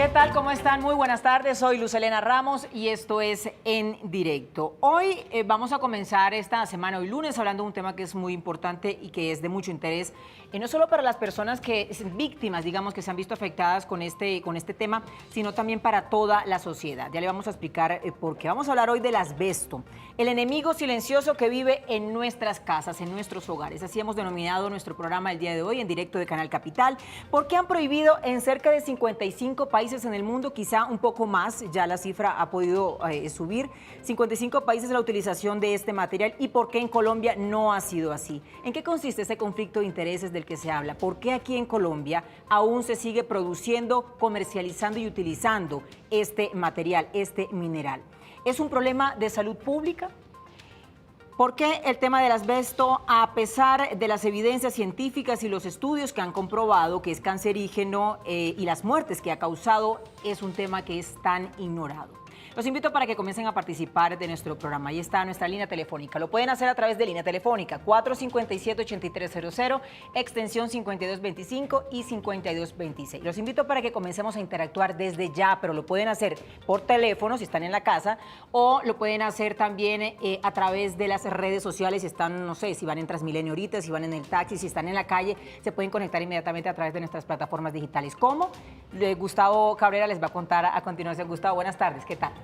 ¿Qué tal? ¿Cómo están? Muy buenas tardes. Soy Luz Helena Ramos y esto es En Directo. Hoy vamos a comenzar esta semana, hoy lunes, hablando de un tema que es muy importante y que es de mucho interés, no solo para las personas que son víctimas, digamos, que se han visto afectadas con este tema, sino también para toda la sociedad. Ya le vamos a explicar por qué. Vamos a hablar hoy del asbesto, el enemigo silencioso que vive en nuestras casas, en nuestros hogares. Así hemos denominado nuestro programa el día de hoy, En Directo de Canal Capital, porque han prohibido en cerca de 55 países en el mundo, quizá un poco más, ya la cifra ha podido subir, 55 países la utilización de este material. ¿Y por qué en Colombia no ha sido así? ¿En qué consiste ese conflicto de intereses del que se habla? ¿Por qué aquí en Colombia aún se sigue produciendo, comercializando y utilizando este material, este mineral? ¿Es un problema de salud pública? ¿Por qué el tema del asbesto, a pesar de las evidencias científicas y los estudios que han comprobado que es cancerígeno y las muertes que ha causado, es un tema que es tan ignorado? Los invito para que comiencen a participar de nuestro programa. Ahí está nuestra línea telefónica. Lo pueden hacer a través de línea telefónica 457-8300, extensión 5225 y 5226. Los invito para que comencemos a interactuar desde ya, pero lo pueden hacer por teléfono si están en la casa, o lo pueden hacer también a través de las redes sociales. Si están, no sé, si van en Transmilenio ahorita, si van en el taxi, si están en la calle, se pueden conectar inmediatamente a través de nuestras plataformas digitales. ¿Cómo? Gustavo Cabrera les va a contar a continuación. Gustavo, buenas tardes. ¿Qué tal?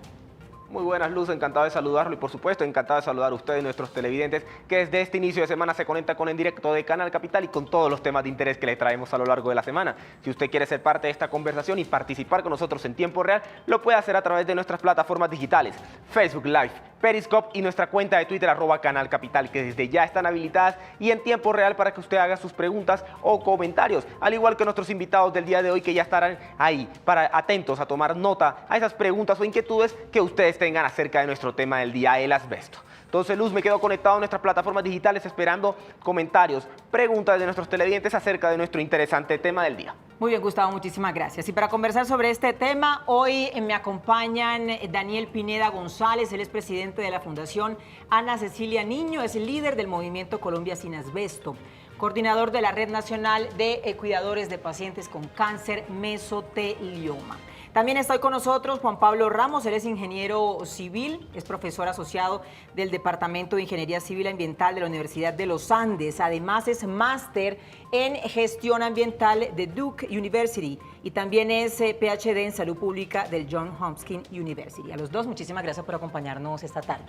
Muy buenas, Luz, encantado de saludarlo y por supuesto encantado de saludar a ustedes, nuestros televidentes, que desde este inicio de semana se conecta con En Directo de Canal Capital y con todos los temas de interés que les traemos a lo largo de la semana. Si usted quiere ser parte de esta conversación y participar con nosotros en tiempo real, lo puede hacer a través de nuestras plataformas digitales, Facebook Live, Periscope y nuestra cuenta de Twitter @Canal Capital, que desde ya están habilitadas y en tiempo real para que usted haga sus preguntas o comentarios, al igual que nuestros invitados del día de hoy, que ya estarán ahí atentos a tomar nota a esas preguntas o inquietudes que ustedes tengan acerca de nuestro tema del día, el asbesto. Entonces, Luz, me quedo conectado a nuestras plataformas digitales esperando comentarios, preguntas de nuestros televidentes acerca de nuestro interesante tema del día. Muy bien, Gustavo, muchísimas gracias. Y para conversar sobre este tema, hoy me acompañan Daniel Pineda González, él es presidente de la Fundación Ana Cecilia Niño, es el líder del movimiento Colombia Sin Asbesto, coordinador de la Red Nacional de Cuidadores de Pacientes con Cáncer Mesotelioma. También está con nosotros Juan Pablo Ramos, él es ingeniero civil, es profesor asociado del Departamento de Ingeniería Civil Ambiental de la Universidad de los Andes. Además es máster en gestión ambiental de Duke University y también es PhD en salud pública del Johns Hopkins University. A los dos, muchísimas gracias por acompañarnos esta tarde.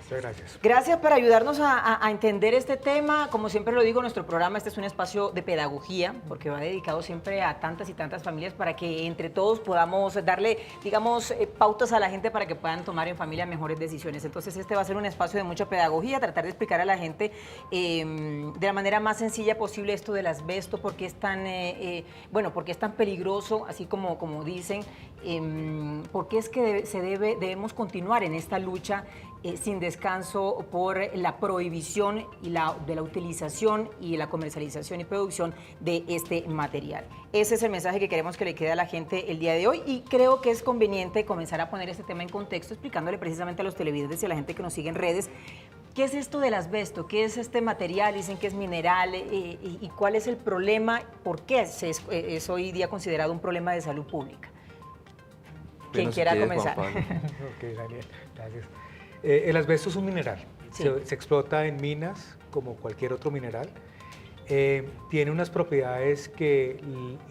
Gracias. Gracias por ayudarnos a entender este tema. Como siempre lo digo, nuestro programa este es un espacio de pedagogía, porque va dedicado siempre a tantas y tantas familias para que entre todos podamos darle, digamos, pautas a la gente para que puedan tomar en familia mejores decisiones. Entonces este va a ser un espacio de mucha pedagogía, tratar de explicar a la gente de la manera más sencilla posible esto del asbesto, por qué es tan, por qué es tan peligroso, así como dicen, por qué es que debemos continuar en esta lucha sin descanso por la prohibición de la utilización y la comercialización y producción de este material. Ese es el mensaje que queremos que le quede a la gente el día de hoy y creo que es conveniente comenzar a poner este tema en contexto, explicándole precisamente a los televidentes y a la gente que nos sigue en redes qué es esto del asbesto, qué es este material, dicen que es mineral y cuál es el problema, por qué es hoy día considerado un problema de salud pública. Quien quiera comenzar. Ok, Daniel, gracias. El asbesto es un mineral, sí. se explota en minas como cualquier otro mineral. Tiene unas propiedades que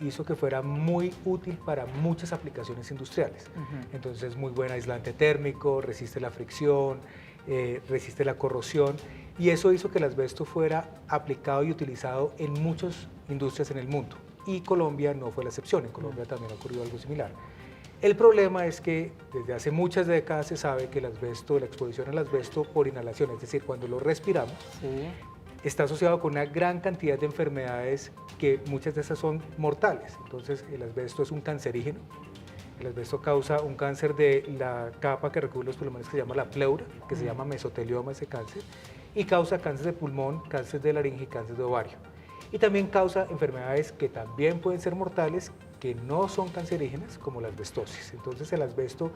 hizo que fuera muy útil para muchas aplicaciones industriales. Entonces es muy buen aislante térmico, resiste la fricción, resiste la corrosión y eso hizo que el asbesto fuera aplicado y utilizado en muchas industrias en el mundo. Y Colombia no fue la excepción, en Colombia también ocurrió algo similar. El problema es que desde hace muchas décadas se sabe que el asbesto, la exposición al asbesto por inhalación, es decir, cuando lo respiramos, sí, está asociado con una gran cantidad de enfermedades que muchas de esas son mortales. Entonces el asbesto es un cancerígeno, el asbesto causa un cáncer de la capa que recubre los pulmones que se llama la pleura, que se llama mesotelioma ese cáncer, y causa cáncer de pulmón, cáncer de laringe y cáncer de ovario. Y también causa enfermedades que también pueden ser mortales, que no son cancerígenas, como la asbestosis. Entonces el asbesto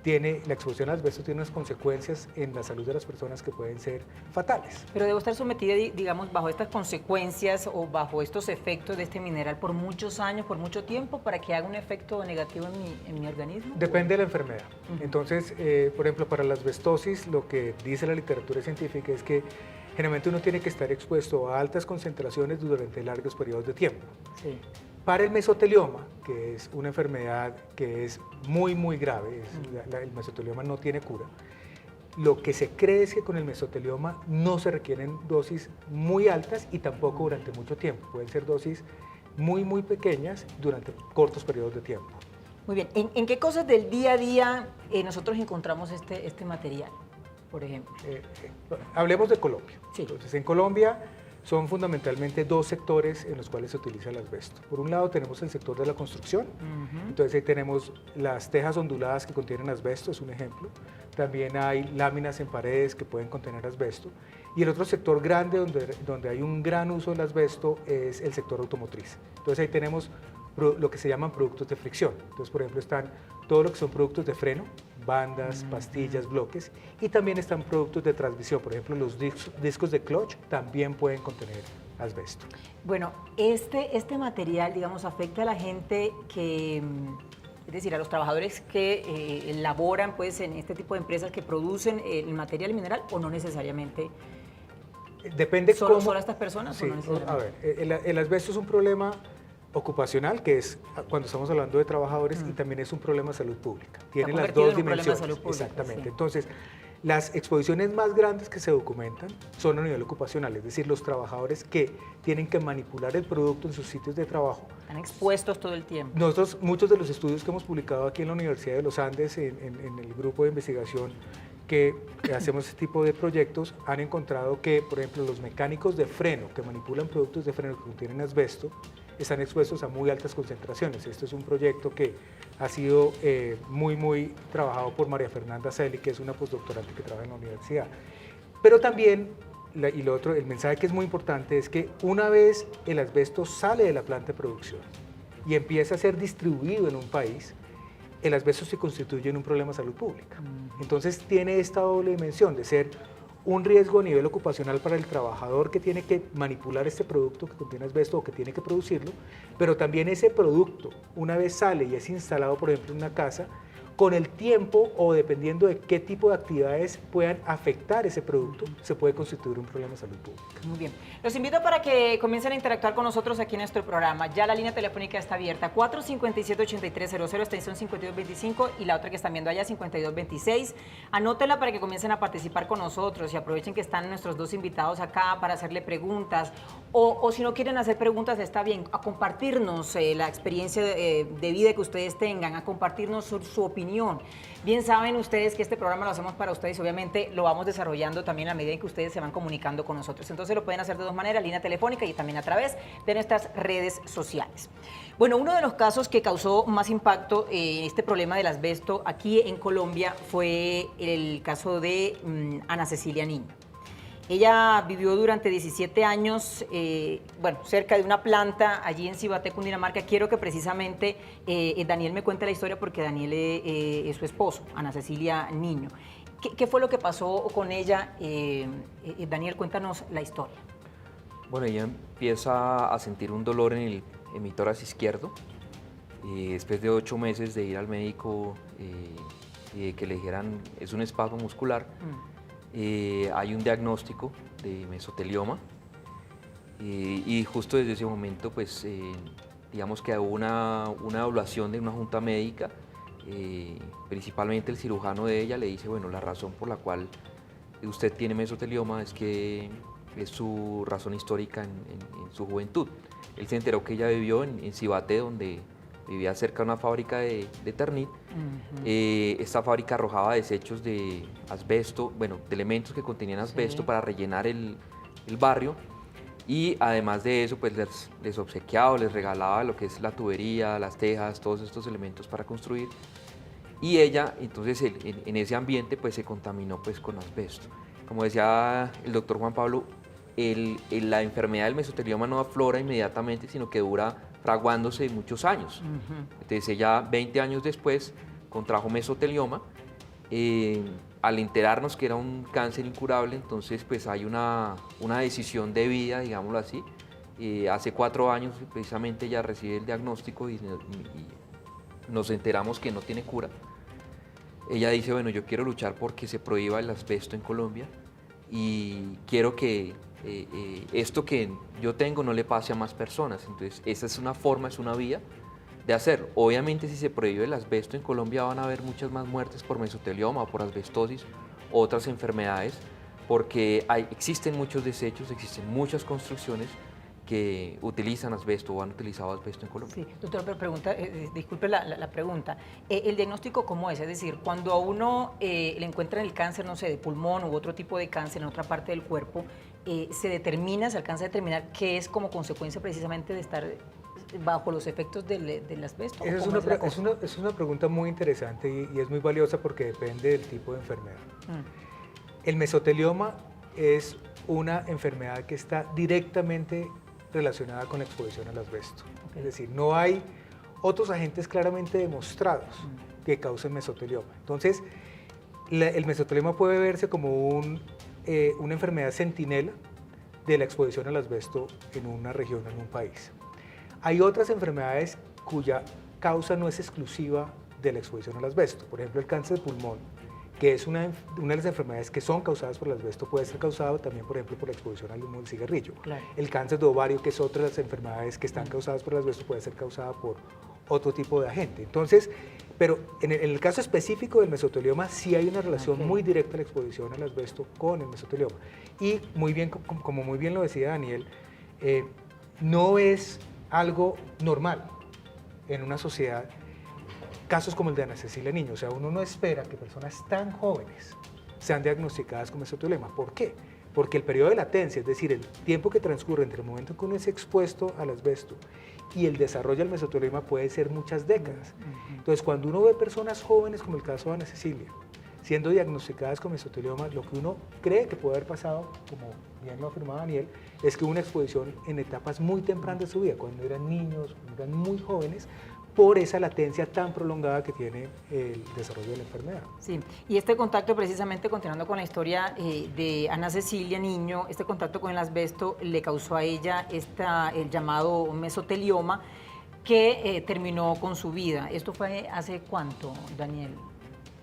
la exposición al asbesto tiene unas consecuencias en la salud de las personas que pueden ser fatales. Pero debo estar sometida, digamos, bajo estas consecuencias o bajo estos efectos de este mineral por muchos años, por mucho tiempo, para que haga un efecto negativo en mi organismo. Depende de la enfermedad. Entonces, por ejemplo, para la asbestosis, lo que dice la literatura científica es que generalmente uno tiene que estar expuesto a altas concentraciones durante largos periodos de tiempo. Sí. Para el mesotelioma, que es una enfermedad que es muy, muy grave, el mesotelioma no tiene cura, lo que se cree es que con el mesotelioma no se requieren dosis muy altas y tampoco durante mucho tiempo. Pueden ser dosis muy, muy pequeñas durante cortos periodos de tiempo. Muy bien. ¿En qué cosas del día a día nosotros encontramos este material, por ejemplo? Hablemos de Colombia. Sí. Entonces, en Colombia son fundamentalmente dos sectores en los cuales se utiliza el asbesto. Por un lado tenemos el sector de la construcción, entonces ahí tenemos las tejas onduladas que contienen asbesto, es un ejemplo. También hay láminas en paredes que pueden contener asbesto. Y el otro sector grande donde hay un gran uso del asbesto es el sector automotriz. Entonces ahí tenemos lo que se llaman productos de fricción. Entonces, por ejemplo, están todo lo que son productos de freno, bandas, pastillas, bloques, y también están productos de transmisión. Por ejemplo, los discos de clutch también pueden contener asbesto. Bueno, este material, digamos, afecta a la gente que, es decir, a los trabajadores que laboran pues, en este tipo de empresas que producen el material mineral, o no necesariamente. Depende ¿Solo cómo... a estas personas? Sí, o no necesariamente? a ver, el asbesto es un problema ocupacional, que es cuando estamos hablando de trabajadores, y también es un problema de salud pública. Tiene las convertido dos en un problema de dimensiones. salud pública, Exactamente. sí. Entonces, las exposiciones más grandes que se documentan son a nivel ocupacional, es decir, los trabajadores que tienen que manipular el producto en sus sitios de trabajo. Están expuestos todo el tiempo. Nosotros, muchos de los estudios que hemos publicado aquí en la Universidad de los Andes, en el grupo de investigación que hacemos este tipo de proyectos, han encontrado que, por ejemplo, los mecánicos de freno que manipulan productos de freno que contienen asbesto están expuestos a muy altas concentraciones. Esto es un proyecto que ha sido muy trabajado por María Fernanda Celi, que es una postdoctorante que trabaja en la universidad. Pero también, el mensaje que es muy importante es que una vez el asbesto sale de la planta de producción y empieza a ser distribuido en un país, el asbesto se constituye en un problema de salud pública. Entonces tiene esta doble dimensión de ser un riesgo a nivel ocupacional para el trabajador que tiene que manipular este producto que contiene asbesto o que tiene que producirlo, pero también ese producto, una vez sale y es instalado, por ejemplo, en una casa, con el tiempo o dependiendo de qué tipo de actividades puedan afectar ese producto, se puede constituir un problema de salud pública. Muy bien. Los invito para que comiencen a interactuar con nosotros aquí en nuestro programa. Ya la línea telefónica está abierta, 457-8300, extensión 5225, y la otra que están viendo allá, 5226. Anótenla para que comiencen a participar con nosotros y aprovechen que están nuestros dos invitados acá para hacerle preguntas. O si no quieren hacer preguntas, está bien, a compartirnos la experiencia de vida que ustedes tengan, a compartirnos su opinión. Bien saben ustedes que este programa lo hacemos para ustedes y obviamente lo vamos desarrollando también a medida en que ustedes se van comunicando con nosotros. Entonces lo pueden hacer de dos maneras, línea telefónica y también a través de nuestras redes sociales. Bueno, uno de los casos que causó más impacto en este problema del asbesto aquí en Colombia fue el caso de Ana Cecilia Niño. Ella vivió durante 17 años, cerca de una planta allí en Cibaté, Cundinamarca. Quiero que precisamente Daniel me cuente la historia porque Daniel es su esposo, Ana Cecilia Niño. ¿Qué fue lo que pasó con ella? Daniel, cuéntanos la historia. Bueno, ella empieza a sentir un dolor en mi tórax izquierdo. Después de 8 meses de ir al médico y que le dijeran es un espasmo muscular, hay un diagnóstico de mesotelioma y justo desde ese momento pues digamos que hubo una evaluación de una junta médica, principalmente el cirujano de ella le dice, bueno, la razón por la cual usted tiene mesotelioma es que es su razón histórica en su juventud. Él se enteró que ella vivió en Cibaté, donde vivía cerca de una fábrica de Ternit. Esta fábrica arrojaba desechos de asbesto, bueno, de elementos que contenían asbesto para rellenar el barrio, y además de eso pues les obsequiaba o les regalaba lo que es la tubería, las tejas, todos estos elementos para construir, y ella entonces en ese ambiente pues se contaminó pues con asbesto. Como decía el doctor Juan Pablo, la enfermedad del mesotelioma no aflora inmediatamente, sino que dura fraguándose muchos años. Entonces ella 20 años después contrajo mesotelioma al enterarnos que era un cáncer incurable, entonces pues hay una decisión de vida, digámoslo así. Hace 4 años precisamente ella recibe el diagnóstico y nos enteramos que no tiene cura. Ella dice, bueno, yo quiero luchar porque se prohíba el asbesto en Colombia y quiero que esto que yo tengo no le pase a más personas. Entonces esa es una forma, es una vía de hacerlo. Obviamente si se prohíbe el asbesto en Colombia van a haber muchas más muertes por mesotelioma o por asbestosis, otras enfermedades, porque existen muchos desechos, existen muchas construcciones que utilizan asbesto o han utilizado asbesto en Colombia. Sí, doctor, pero pregunta, disculpe la pregunta. ¿El diagnóstico cómo es? Es decir, cuando a uno le encuentran el cáncer, no sé, de pulmón u otro tipo de cáncer en otra parte del cuerpo, se alcanza a determinar qué es como consecuencia precisamente de estar bajo los efectos del asbesto. Esa es una pregunta muy interesante y es muy valiosa porque depende del tipo de enfermedad. El mesotelioma es una enfermedad que está directamente relacionada con la exposición al asbesto. Es decir, no hay otros agentes claramente demostrados que causen mesotelioma. Entonces, el mesotelioma puede verse como una enfermedad centinela de la exposición al asbesto en una región, en un país. Hay otras enfermedades cuya causa no es exclusiva de la exposición al asbesto. Por ejemplo, el cáncer de pulmón, que es una de las enfermedades que son causadas por el asbesto, puede ser causado también, por ejemplo, por la exposición al humo del cigarrillo. Claro. El cáncer de ovario, que es otra de las enfermedades que están causadas por el asbesto, puede ser causada por otro tipo de agente. Entonces, pero en el caso específico del mesotelioma, sí hay una relación muy directa de la exposición al asbesto con el mesotelioma. Y muy bien, como muy bien lo decía Daniel, no es algo normal en una sociedad. Casos como el de Ana Cecilia Niño, o sea, uno no espera que personas tan jóvenes sean diagnosticadas con mesotelioma. ¿Por qué? Porque el periodo de latencia, es decir, el tiempo que transcurre entre el momento en que uno es expuesto al asbesto y el desarrollo del mesotelioma puede ser muchas décadas. Entonces, cuando uno ve personas jóvenes, como el caso de Ana Cecilia, siendo diagnosticadas con mesotelioma, lo que uno cree que puede haber pasado, como bien lo afirmaba Daniel, es que hubo una exposición en etapas muy tempranas de su vida, cuando eran niños, cuando eran muy jóvenes, por esa latencia tan prolongada que tiene el desarrollo de la enfermedad. Sí, y este contacto, precisamente continuando con la historia de Ana Cecilia Niño, este contacto con el asbesto le causó a ella el llamado mesotelioma que terminó con su vida. ¿Esto fue hace cuánto, Daniel?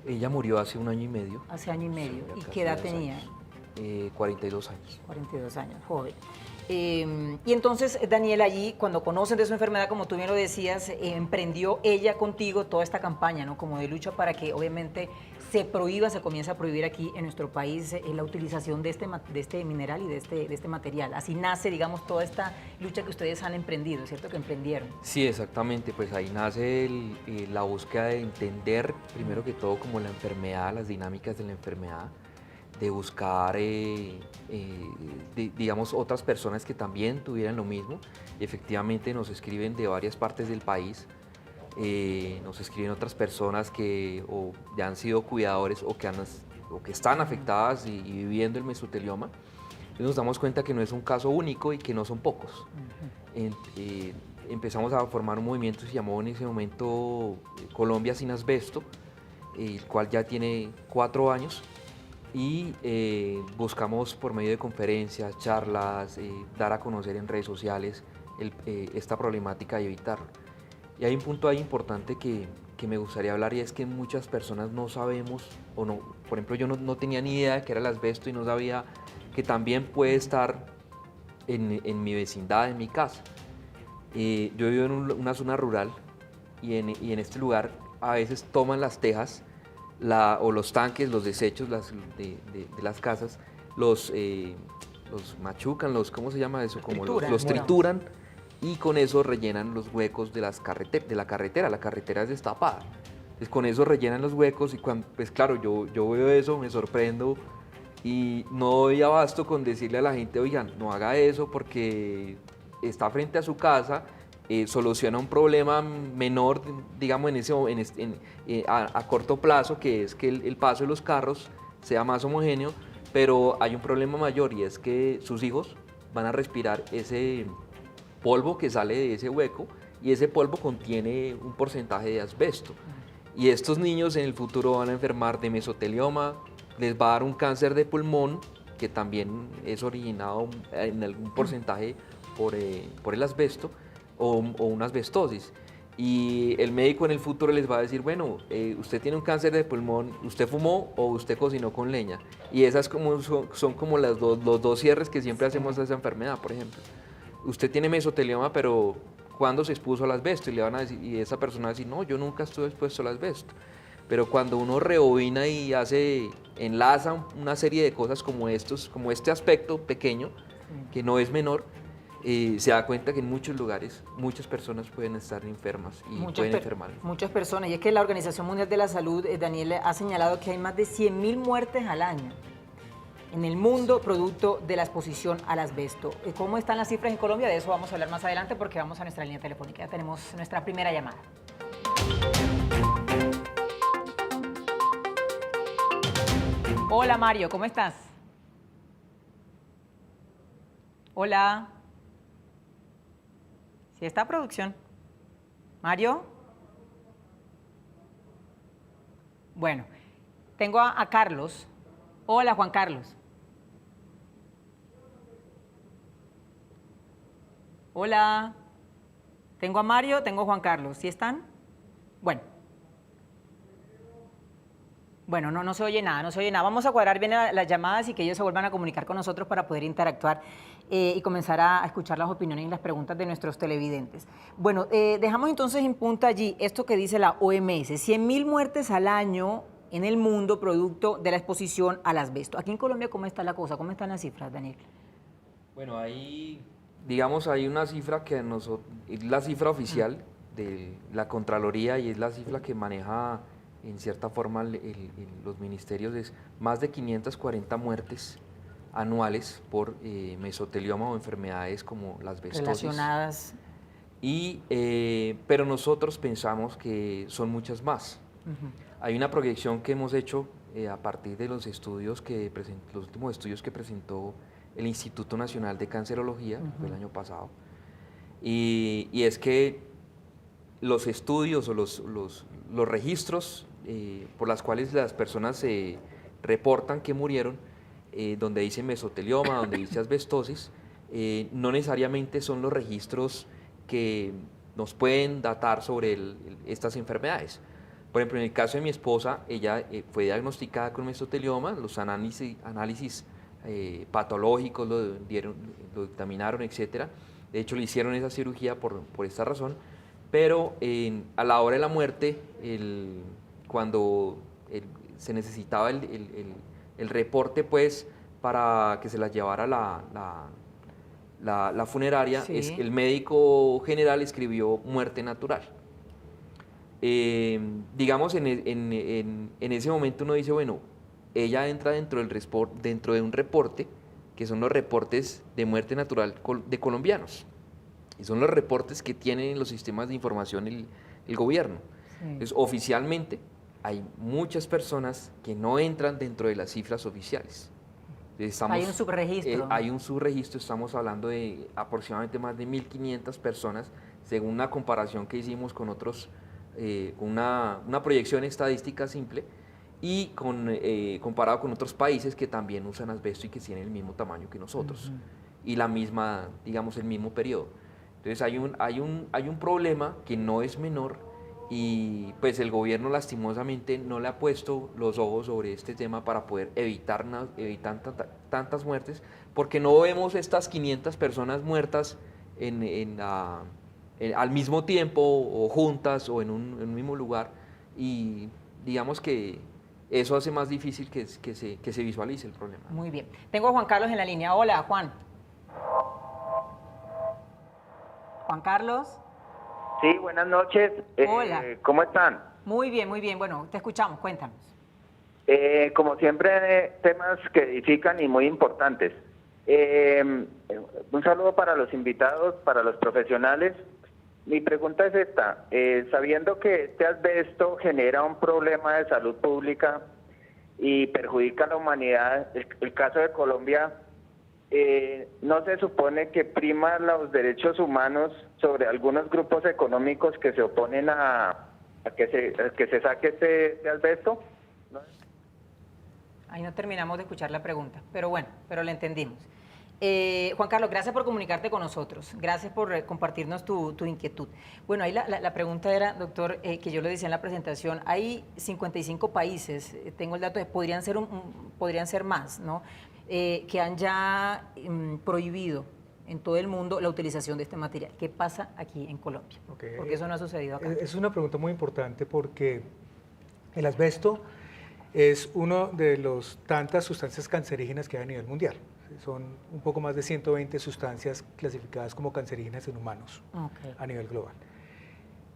Ella murió hace 1 año y medio. Hace año y medio. Sí, ¿Y qué edad tenía? 42 años. 42 años, joven. Y entonces, Daniel, allí, cuando conocen de su enfermedad, como tú bien lo decías, emprendió ella contigo toda esta campaña, ¿no? Como de lucha para que obviamente se comience a prohibir aquí en nuestro país la utilización de este mineral y de este material. Así nace, digamos, toda esta lucha que ustedes han emprendido, ¿cierto? Que emprendieron. Sí, exactamente, pues ahí nace la búsqueda de entender, primero que todo, como la enfermedad, las dinámicas de la enfermedad, de buscar, digamos, otras personas que también tuvieran lo mismo. Efectivamente nos escriben de varias partes del país, nos escriben otras personas que o ya han sido cuidadores o que están afectadas y viviendo el mesotelioma. Entonces nos damos cuenta que no es un caso único y que no son pocos. Empezamos a formar un movimiento que se llamó en ese momento Colombia sin asbesto, el cual ya tiene 4 años. Y buscamos por medio de conferencias, charlas, dar a conocer en redes sociales esta problemática y evitarlo. Y hay un punto ahí importante que me gustaría hablar y es que muchas personas no sabemos, o no, por ejemplo yo no tenía ni idea de qué era el asbesto y no sabía que también puede estar en mi vecindad, en mi casa. Yo vivo en una zona rural y en este lugar a veces toman las tejas o los tanques, los desechos de las casas, los machucan, ¿cómo se llama eso? Como los trituran y con eso rellenan los huecos de la carretera. La carretera es destapada. Entonces con eso rellenan los huecos y pues claro, yo veo eso, me sorprendo y no doy abasto con decirle a la gente, oigan, no haga eso porque está frente a su casa, soluciona un problema menor, digamos, a corto plazo, que es que el paso de los carros sea más homogéneo, pero hay un problema mayor y es que sus hijos van a respirar ese polvo que sale de ese hueco y ese polvo contiene un porcentaje de asbesto. Y estos niños en el futuro van a enfermar de mesotelioma, les va a dar un cáncer de pulmón, que también es originado en algún porcentaje por el asbesto o una asbestosis. Y el médico en el futuro les va a decir, bueno, usted tiene un cáncer de pulmón, ¿usted fumó o usted cocinó con leña? Y esas son como los dos cierres que siempre hacemos a esa enfermedad, por ejemplo. Usted tiene mesotelioma, pero ¿cuándo se expuso al asbesto? Y le van a decir, y esa persona va a decir, no, yo nunca estuve expuesto al asbesto. Pero cuando uno rebobina y enlaza una serie de cosas como este aspecto pequeño, que no es menor, se da cuenta que en muchos lugares muchas personas pueden estar enfermas y pueden enfermar. Muchas personas, y es que la Organización Mundial de la Salud, Daniel, ha señalado que hay más de 100.000 muertes al año en el mundo producto de la exposición al asbesto. ¿Cómo están las cifras en Colombia? De eso vamos a hablar más adelante porque vamos a nuestra línea telefónica. Ya tenemos nuestra primera llamada. Hola Mario, ¿cómo estás? Hola. ¿Sí está producción? ¿Mario? Bueno, tengo a Carlos. Hola Juan Carlos. Hola. Tengo a Mario, tengo a Juan Carlos. ¿Sí están? Bueno, no se oye nada, no se oye nada. Vamos a cuadrar bien las llamadas y que ellos se vuelvan a comunicar con nosotros para poder interactuar y comenzar a escuchar las opiniones y las preguntas de nuestros televidentes. Bueno, dejamos entonces en punta allí esto que dice la OMS, 100.000 muertes al año en el mundo producto de la exposición al asbesto. Aquí en Colombia, ¿cómo está la cosa? ¿Cómo están las cifras, Daniel? Bueno, hay una cifra que es la cifra oficial de la Contraloría y es la cifra que maneja en cierta forma los ministerios, es más de 540 muertes anuales por mesotelioma o enfermedades como las asbestosis. Relacionadas. Pero nosotros pensamos que son muchas más. Hay una proyección que hemos hecho a partir de los estudios los últimos estudios que presentó el Instituto Nacional de Cancerología, fue el año pasado, y es que los estudios o los registros por las cuales las personas se reportan que murieron, donde dice mesotelioma, donde dice asbestosis, no necesariamente son los registros que nos pueden datar sobre estas enfermedades. Por ejemplo, en el caso de mi esposa, ella fue diagnosticada con mesotelioma, los análisis patológicos lo dictaminaron, etc. De hecho, le hicieron esa cirugía por esta razón, pero a la hora de la muerte, cuando se necesitaba el reporte, pues, para que se la llevara la funeraria, Sí. el médico general escribió muerte natural. Digamos, en ese momento uno dice, bueno, ella entra dentro de un reporte, que son los reportes de muerte natural de colombianos, y son los reportes que tienen en los sistemas de información el gobierno. Sí. Entonces, oficialmente, hay muchas personas que no entran dentro de las cifras oficiales. Hay un subregistro. Hay un subregistro, estamos hablando de aproximadamente más de 1.500 personas, según una comparación que hicimos con otros, una proyección estadística simple, y comparado con otros países que también usan asbesto y que tienen el mismo tamaño que nosotros, y el mismo periodo. Entonces hay un problema que no es menor, y pues el gobierno lastimosamente no le ha puesto los ojos sobre este tema para poder evitar tantas muertes, porque no vemos estas 500 personas muertas al mismo tiempo o juntas o en un mismo lugar, y digamos que eso hace más difícil que se visualice el problema. Muy bien. Tengo a Juan Carlos en la línea. Hola, Juan. Juan Carlos. Sí, buenas noches. Hola. ¿Cómo están? Muy bien, muy bien. Bueno, te escuchamos, cuéntanos. Como siempre, temas que edifican y muy importantes. Un saludo para los invitados, para los profesionales. Mi pregunta es esta. Sabiendo que este asbesto genera un problema de salud pública y perjudica a la humanidad, el caso de Colombia, ¿no se supone que prima los derechos humanos sobre algunos grupos económicos que se oponen a a que se saque este asbesto? ¿No? Ahí no terminamos de escuchar la pregunta, pero bueno, pero la entendimos. Juan Carlos, gracias por comunicarte con nosotros, gracias por compartirnos tu inquietud. Bueno, ahí la pregunta era, doctor, que yo le decía en la presentación, hay 55 países, tengo el dato de podrían ser más, ¿no? Que han ya prohibido en todo el mundo la utilización de este material. ¿Qué pasa aquí en Colombia? Okay. Porque eso no ha sucedido acá. Es una pregunta muy importante porque el asbesto es una de las tantas sustancias cancerígenas que hay a nivel mundial. Son un poco más de 120 sustancias clasificadas como cancerígenas en humanos a nivel global.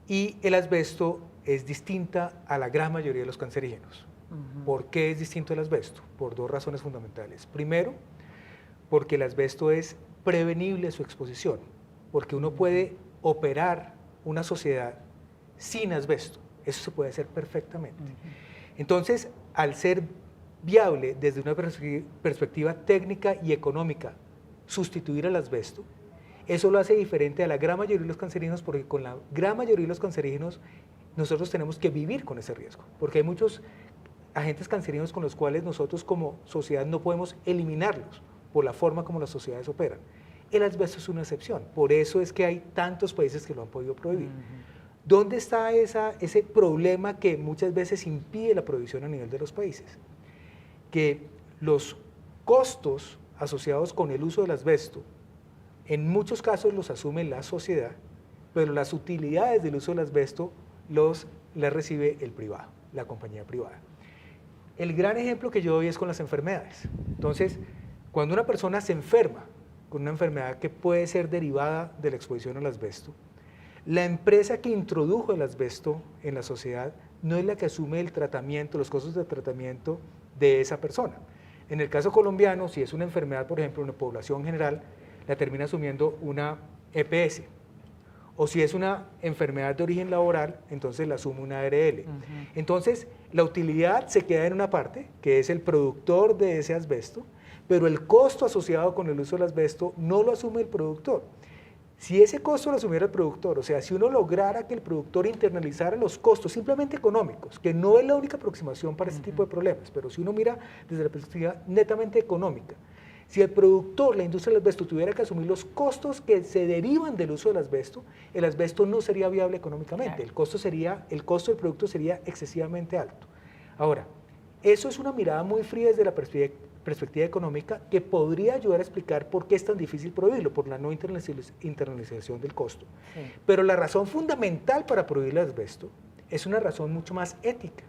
Y el asbesto es distinta a la gran mayoría de los cancerígenos. ¿Por qué es distinto el asbesto? Por dos razones fundamentales. Primero, porque el asbesto es prevenible su exposición, porque uno puede operar una sociedad sin asbesto. Eso se puede hacer perfectamente. Entonces, al ser viable desde una perspectiva técnica y económica sustituir al asbesto, eso lo hace diferente a la gran mayoría de los cancerígenos, porque con la gran mayoría de los cancerígenos nosotros tenemos que vivir con ese riesgo, porque hay muchos agentes cancerígenos con los cuales nosotros como sociedad no podemos eliminarlos por la forma como las sociedades operan. El asbesto es una excepción, por eso es que hay tantos países que lo han podido prohibir. ¿Dónde está ese problema que muchas veces impide la prohibición a nivel de los países? Que los costos asociados con el uso del asbesto, en muchos casos los asume la sociedad, pero las utilidades del uso del asbesto las recibe el privado, la compañía privada. El gran ejemplo que yo doy es con las enfermedades. Entonces, cuando una persona se enferma con una enfermedad que puede ser derivada de la exposición al asbesto, la empresa que introdujo el asbesto en la sociedad no es la que asume el tratamiento, los costos de tratamiento de esa persona. En el caso colombiano, si es una enfermedad, por ejemplo, en la población general, la termina asumiendo una EPS. O si es una enfermedad de origen laboral, entonces la asume una ARL. Entonces, la utilidad se queda en una parte, que es el productor de ese asbesto, pero el costo asociado con el uso del asbesto no lo asume el productor. Si ese costo lo asumiera el productor, o sea, si uno lograra que el productor internalizara los costos simplemente económicos, que no es la única aproximación para este tipo de problemas, pero si uno mira desde la perspectiva netamente económica, si el productor, la industria del asbesto, tuviera que asumir los costos que se derivan del uso del asbesto, el asbesto no sería viable económicamente, el costo del producto sería excesivamente alto. Ahora, eso es una mirada muy fría desde la perspectiva económica que podría ayudar a explicar por qué es tan difícil prohibirlo, por la no internalización del costo. Pero la razón fundamental para prohibir el asbesto es una razón mucho más ética.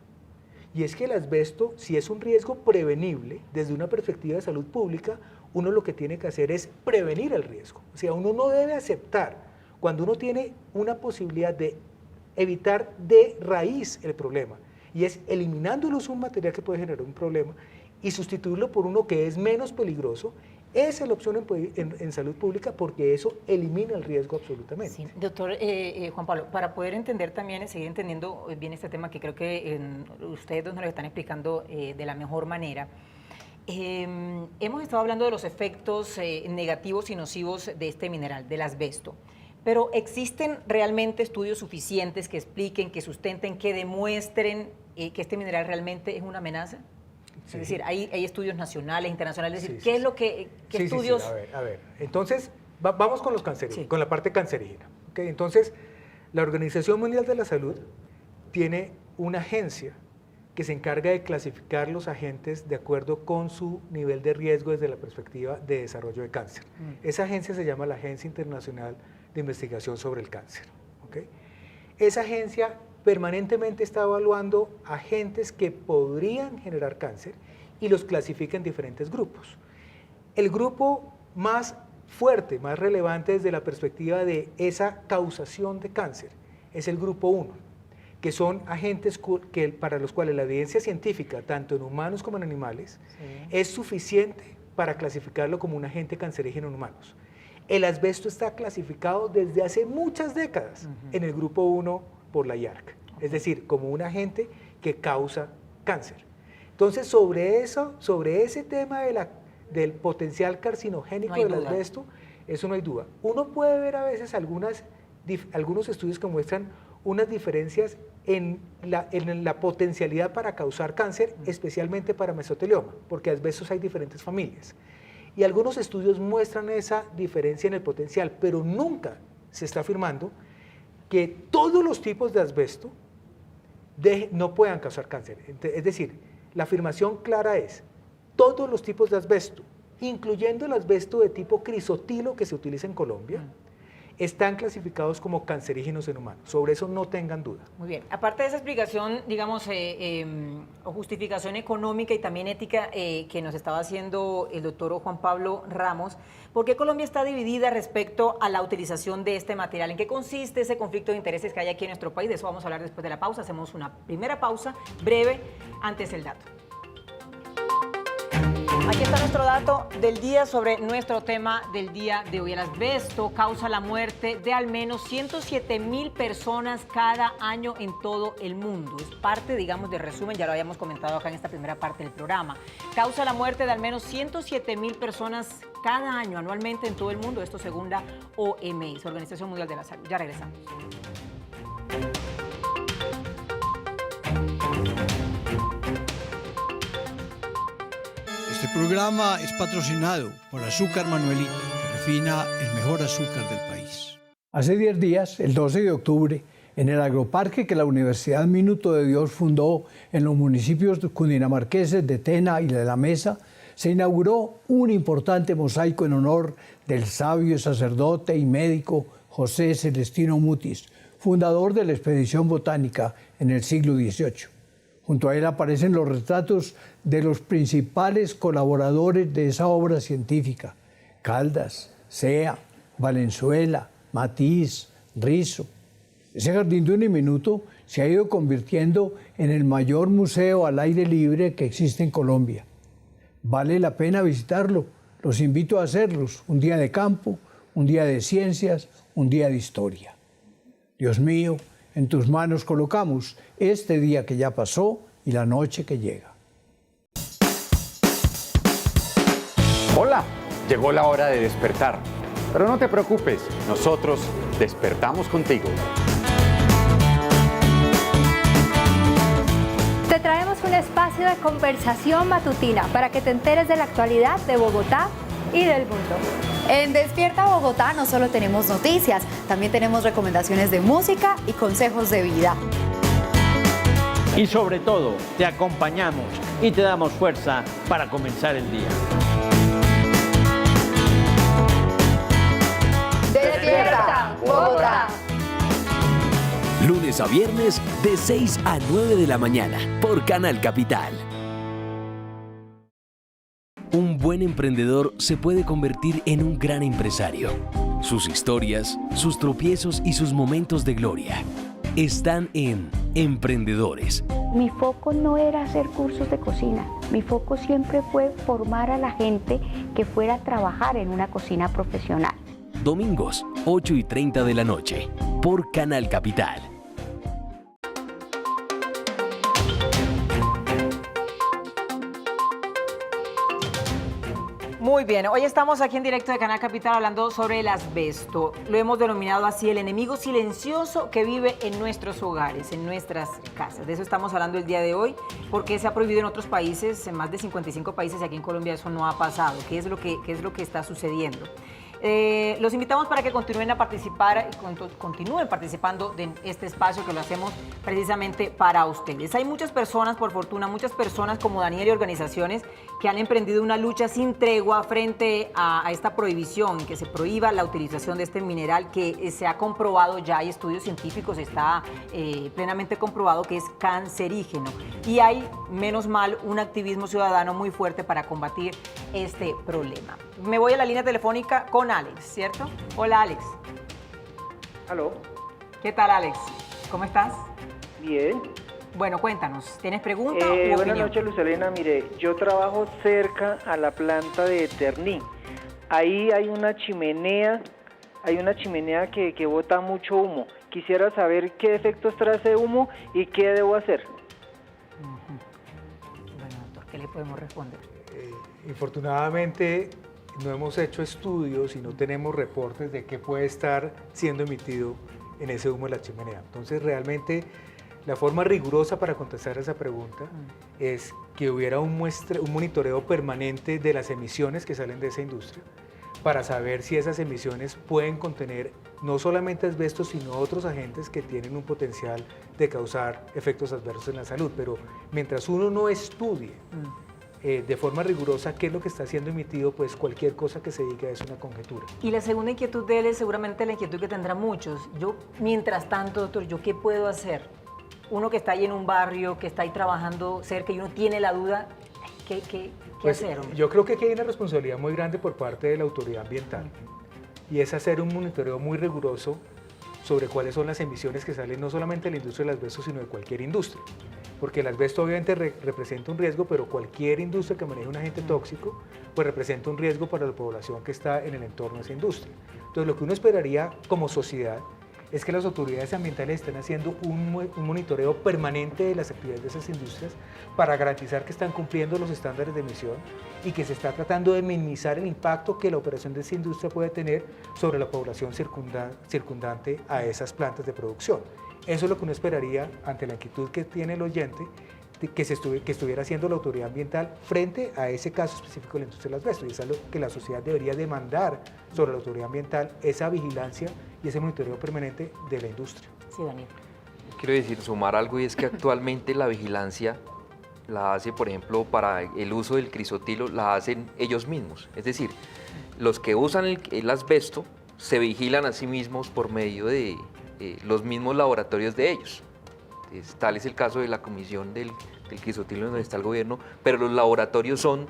Y es que el asbesto, si es un riesgo prevenible, desde una perspectiva de salud pública, uno lo que tiene que hacer es prevenir el riesgo. O sea, uno no debe aceptar, cuando uno tiene una posibilidad de evitar de raíz el problema, y es eliminando el uso de un material que puede generar un problema, y sustituirlo por uno que es menos peligroso, esa es la opción en salud pública, porque eso elimina el riesgo absolutamente. Sí, doctor Juan Pablo, para poder entender también, seguir entendiendo bien este tema, que creo que ustedes dos nos lo están explicando de la mejor manera, hemos estado hablando de los efectos negativos y nocivos de este mineral, del asbesto, pero ¿existen realmente estudios suficientes que expliquen, que sustenten, que demuestren que este mineral realmente es una amenaza? Sí. Es decir, hay estudios nacionales, internacionales, es decir, ¿qué es lo que estudios? Sí. A ver, entonces vamos con los cancerígenos, con la parte cancerígena. ¿Okay? Entonces, la Organización Mundial de la Salud tiene una agencia que se encarga de clasificar los agentes de acuerdo con su nivel de riesgo desde la perspectiva de desarrollo de cáncer. Esa agencia se llama la Agencia Internacional de Investigación sobre el Cáncer. ¿Okay? Esa agencia permanentemente está evaluando agentes que podrían generar cáncer y los clasifica en diferentes grupos. El grupo más fuerte, más relevante desde la perspectiva de esa causación de cáncer es el grupo 1, que son agentes para los cuales la evidencia científica, tanto en humanos como en animales, es suficiente para clasificarlo como un agente cancerígeno en humanos. El asbesto está clasificado desde hace muchas décadas en el grupo 1 por la IARC, es decir, como un agente que causa cáncer. Entonces, sobre ese tema del potencial carcinogénico del asbesto, eso no hay duda. Uno puede ver a veces algunos estudios que muestran unas diferencias en la potencialidad para causar cáncer, especialmente para mesotelioma, porque asbestos hay diferentes familias. Y algunos estudios muestran esa diferencia en el potencial, pero nunca se está afirmando que todos los tipos de asbesto no puedan causar cáncer. Es decir, la afirmación clara es, todos los tipos de asbesto, incluyendo el asbesto de tipo crisotilo que se utiliza en Colombia, están clasificados como cancerígenos en humanos. Sobre eso no tengan duda. Muy bien. Aparte de esa explicación, digamos, o justificación económica y también ética que nos estaba haciendo el doctor Juan Pablo Ramos, ¿por qué Colombia está dividida respecto a la utilización de este material? ¿En qué consiste ese conflicto de intereses que hay aquí en nuestro país? De eso vamos a hablar después de la pausa. Hacemos una primera pausa breve antes del dato. Aquí está nuestro dato del día sobre nuestro tema del día de hoy. El asbesto causa la muerte de al menos 107,000 personas cada año en todo el mundo. Es parte, digamos, de resumen, ya lo habíamos comentado acá en esta primera parte del programa. Causa la muerte de al menos 107,000 personas cada año, anualmente en todo el mundo, esto según la OMS, Organización Mundial de la Salud. Ya regresamos. Este programa es patrocinado por Azúcar Manuelita, que refina el mejor azúcar del país. Hace 10 días, el 12 de octubre, en el agroparque que la Universidad Minuto de Dios fundó en los municipios cundinamarqueses de Tena y de La Mesa, se inauguró un importante mosaico en honor del sabio sacerdote y médico José Celestino Mutis, fundador de la expedición botánica en el siglo XVIII. Junto a él aparecen los retratos de los principales colaboradores de esa obra científica: Caldas, Sea, Valenzuela, Matiz, Rizo. Ese jardín de un minuto se ha ido convirtiendo en el mayor museo al aire libre que existe en Colombia. Vale la pena visitarlo, los invito a hacerlos, un día de campo, un día de ciencias, un día de historia. Dios mío, en tus manos colocamos este día que ya pasó y la noche que llega. Hola, llegó la hora de despertar. Pero no te preocupes, nosotros despertamos contigo. Te traemos un espacio de conversación matutina para que te enteres de la actualidad de Bogotá y del mundo. En Despierta Bogotá no solo tenemos noticias, también tenemos recomendaciones de música y consejos de vida. Y sobre todo, te acompañamos y te damos fuerza para comenzar el día. Despierta Bogotá. Lunes a viernes de 6 a 9 de la mañana por Canal Capital. Un buen emprendedor se puede convertir en un gran empresario. Sus historias, sus tropiezos y sus momentos de gloria están en Emprendedores. Mi foco no era hacer cursos de cocina. Mi foco siempre fue formar a la gente que fuera a trabajar en una cocina profesional. Domingos, 8:30 de la noche, por Canal Capital. Muy bien, hoy estamos aquí en directo de Canal Capital hablando sobre el asbesto. Lo hemos denominado así, el enemigo silencioso que vive en nuestros hogares, en nuestras casas. De eso estamos hablando el día de hoy, porque se ha prohibido en otros países, en más de 55 países, y aquí en Colombia eso no ha pasado. ¿Qué es lo que está sucediendo? Los invitamos para que continúen a participar, continúen participando de este espacio que lo hacemos precisamente para ustedes. Hay muchas personas, por fortuna, muchas personas como Daniel y organizaciones que han emprendido una lucha sin tregua frente a esta prohibición, que se prohíba la utilización de este mineral que se ha comprobado ya, hay estudios científicos, está plenamente comprobado que es cancerígeno. Y hay, menos mal, un activismo ciudadano muy fuerte para combatir este problema. Me voy a la línea telefónica con Alex, ¿cierto? Hola, Alex. Aló. ¿Qué tal, Alex? ¿Cómo estás? Bien. Bueno, cuéntanos, ¿tienes pregunta o Buenas opinión? noches, Lucelena. Mire, yo trabajo cerca a la planta de Terní. Ahí hay una chimenea que bota mucho humo. Quisiera saber qué efectos trae ese humo y qué debo hacer. Bueno, doctor, ¿qué le podemos responder? Infortunadamente no hemos hecho estudios y no tenemos reportes de qué puede estar siendo emitido en ese humo de la chimenea. Entonces realmente la forma rigurosa para contestar esa pregunta es que hubiera un monitoreo permanente de las emisiones que salen de esa industria para saber si esas emisiones pueden contener no solamente asbesto, sino otros agentes que tienen un potencial de causar efectos adversos en la salud. Pero mientras uno no estudie de forma rigurosa qué es lo que está siendo emitido, pues cualquier cosa que se diga es una conjetura. Y la segunda inquietud de él es seguramente la inquietud que tendrán muchos. Yo, mientras tanto, doctor, ¿yo qué puedo hacer? Uno que está ahí en un barrio, que está ahí trabajando cerca y uno tiene la duda, ¿qué hacer? Hombre? Yo creo que aquí hay una responsabilidad muy grande por parte de la autoridad ambiental y es hacer un monitoreo muy riguroso sobre cuáles son las emisiones que salen no solamente de la industria del asbesto, sino de cualquier industria. Porque el asbesto obviamente representa un riesgo, pero cualquier industria que maneje un agente tóxico, pues representa un riesgo para la población que está en el entorno de esa industria. Entonces lo que uno esperaría como sociedad es que las autoridades ambientales estén haciendo un monitoreo permanente de las actividades de esas industrias para garantizar que están cumpliendo los estándares de emisión y que se está tratando de minimizar el impacto que la operación de esa industria puede tener sobre la población circundante a esas plantas de producción. Eso es lo que uno esperaría ante la inquietud que tiene el oyente, que estuviera haciendo la autoridad ambiental frente a ese caso específico de la industria del asbesto. Y es algo que la sociedad debería demandar sobre la autoridad ambiental, esa vigilancia y ese monitoreo permanente de la industria. Sí, Daniel. Quiero decir, sumar algo, y es que actualmente la vigilancia la hace, por ejemplo, para el uso del crisotilo, la hacen ellos mismos. Es decir, los que usan el asbesto se vigilan a sí mismos por medio de los mismos laboratorios de ellos. Tal es el caso de la comisión del crisotilo donde está el gobierno, pero los laboratorios son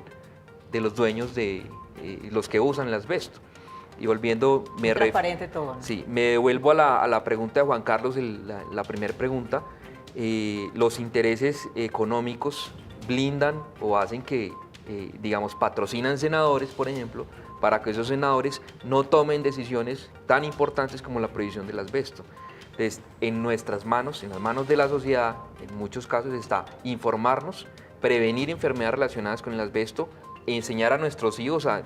de los dueños de los que usan el asbesto. Y volviendo, transparente todo, ¿no? Sí, me devuelvo a la pregunta de Juan Carlos, la primera pregunta. Los intereses económicos blindan o hacen que, digamos, patrocinan senadores, por ejemplo, para que esos senadores no tomen decisiones tan importantes como la prohibición del asbesto. Entonces, en nuestras manos, en las manos de la sociedad, en muchos casos está informarnos, prevenir enfermedades relacionadas con el asbesto, enseñar a nuestros hijos a,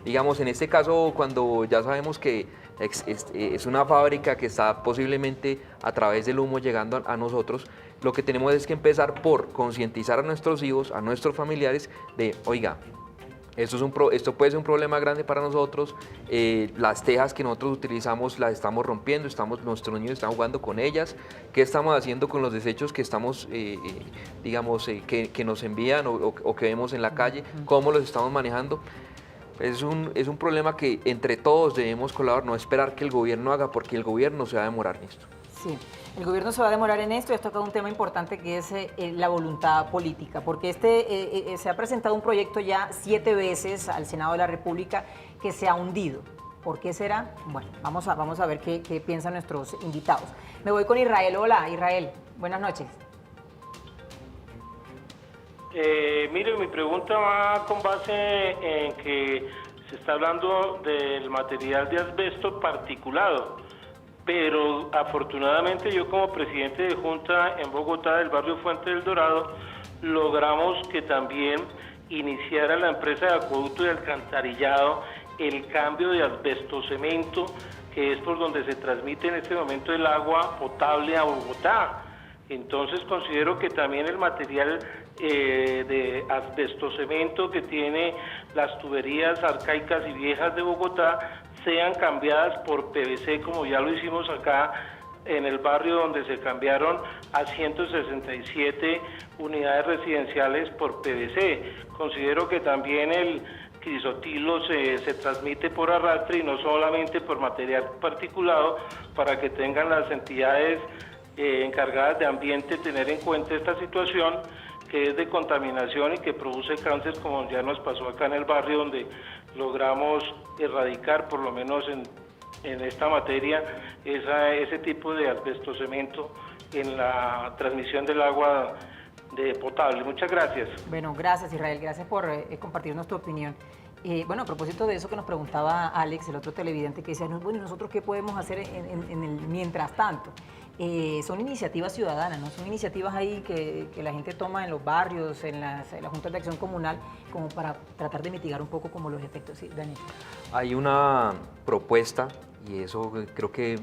digamos, en este caso, cuando ya sabemos que es una fábrica que está posiblemente a través del humo llegando a nosotros, lo que tenemos es que empezar por concientizar a nuestros hijos, a nuestros familiares, de, oiga, esto puede ser un problema grande para nosotros, las tejas que nosotros utilizamos las estamos rompiendo, nuestros niños están jugando con ellas, ¿qué estamos haciendo con los desechos que estamos, digamos, que nos envían o que vemos en la calle, cómo los estamos manejando? Es un problema que entre todos debemos colaborar, no esperar que el gobierno haga, porque el gobierno se va a demorar en esto. Sí, el gobierno se va a demorar en esto y has tocado un tema importante que es la voluntad política, porque se ha presentado un proyecto ya 7 veces al Senado de la República que se ha hundido. ¿Por qué será? Bueno, vamos a ver qué piensan nuestros invitados. Me voy con Israel. Hola, Israel. Buenas noches. Mire, mi pregunta va con base en que se está hablando del material de asbesto particulado, pero afortunadamente yo como presidente de Junta en Bogotá del barrio Fuente del Dorado logramos que también iniciara la empresa de acueducto y alcantarillado el cambio de asbesto cemento, que es por donde se transmite en este momento el agua potable a Bogotá. Entonces considero que también el material de asbesto cemento que tiene las tuberías arcaicas y viejas de Bogotá sean cambiadas por PVC, como ya lo hicimos acá en el barrio, donde se cambiaron a 167 unidades residenciales por PVC. Considero que también el crisotilo se transmite por arrastre y no solamente por material particulado, para que tengan las entidades encargadas de ambiente tener en cuenta esta situación, que es de contaminación y que produce cáncer, como ya nos pasó acá en el barrio, donde logramos erradicar, por lo menos en esta materia, ese tipo de asbesto cemento en la transmisión del agua potable. Muchas gracias. Bueno, gracias Israel, gracias por compartirnos tu opinión. Bueno, a propósito de eso que nos preguntaba Alex, el otro televidente, que decía, no, bueno, ¿nosotros qué podemos hacer en el mientras tanto? Son iniciativas ciudadanas, ¿no? Son iniciativas ahí que la gente toma en los barrios, en las juntas de acción comunal, como para tratar de mitigar un poco como los efectos. Sí, Daniel. Hay una propuesta, y eso creo que